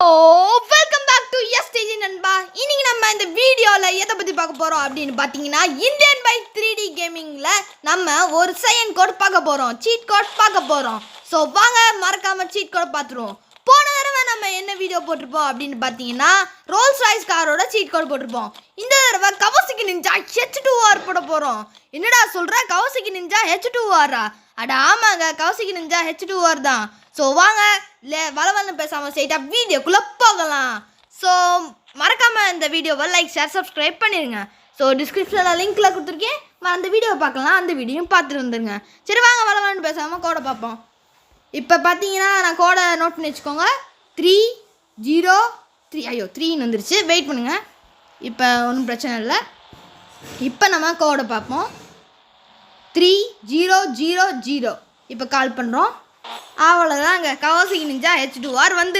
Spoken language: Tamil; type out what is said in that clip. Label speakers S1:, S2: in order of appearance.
S1: வெல்கம் பேக் டு எஸ்டிஜி நண்பா. இன்னைக்கு நம்ம இந்த வீடியோவில் எதை பற்றி பார்க்க போகிறோம் அப்படின்னு பார்த்தீங்கன்னா, இந்தியன் பை 3D கேமிங்கில் நம்ம ஒரு சைன் கோட் பார்க்க போகிறோம், சீட் கோட் பார்க்க போகிறோம். ஸோ வாங்க மறக்காமல் சீட் கோட் பார்த்துருவோம். போன தடவை நம்ம என்ன வீடியோ போட்டிருப்போம் அப்படின்னு பார்த்தீங்கன்னா, ரோல்ஸ் ராய்ஸ் காரோட சீட் கோட் போட்டிருப்போம். இந்த தடவை கவாசாகி நிஞ்சா H2R போட போகிறோம். என்னடா சொல்கிற, கவாசாகி நிஞ்சா H2R-ஆ? அட ஆமாங்க, கவாசாகி நிஞ்சா H2R தான். ஸோ வாங்க வளவலன்னு பேசாமல் ஸ்ட்ரைட்டாக வீடியோக்குள்ளே போகலாம். ஸோ மறக்காமல் இந்த வீடியோவை லைக் ஷேர் சப்ஸ்கிரைப் பண்ணிடுங்க. ஸோ டிஸ்கிரிப்ஷனில் லிங்க்கில் கொடுத்துருக்கேன், அந்த வீடியோவை பார்க்கலாம், அந்த வீடியோவும் பார்த்துட்டு வந்துடுங்க. சரி வாங்க வளவலன்னு பேசாமல் கோடை பார்ப்போம். இப்போ பார்த்தீங்கன்னா நான் கோடை நோட் பண்ணி வச்சுக்கோங்க. 303 ஐயோ 3ன்னு வந்துருச்சு, வெயிட் பண்ணுங்கள். இப்போ ஒன்றும் பிரச்சனை இல்லை. இப்போ நம்ம கோடை பார்ப்போம். 3000. இப்போ கால் பண்ணுறோம். அவ்வளோதாங்க, கவாசாகி நிஞ்சா H2R வந்துருச்சு.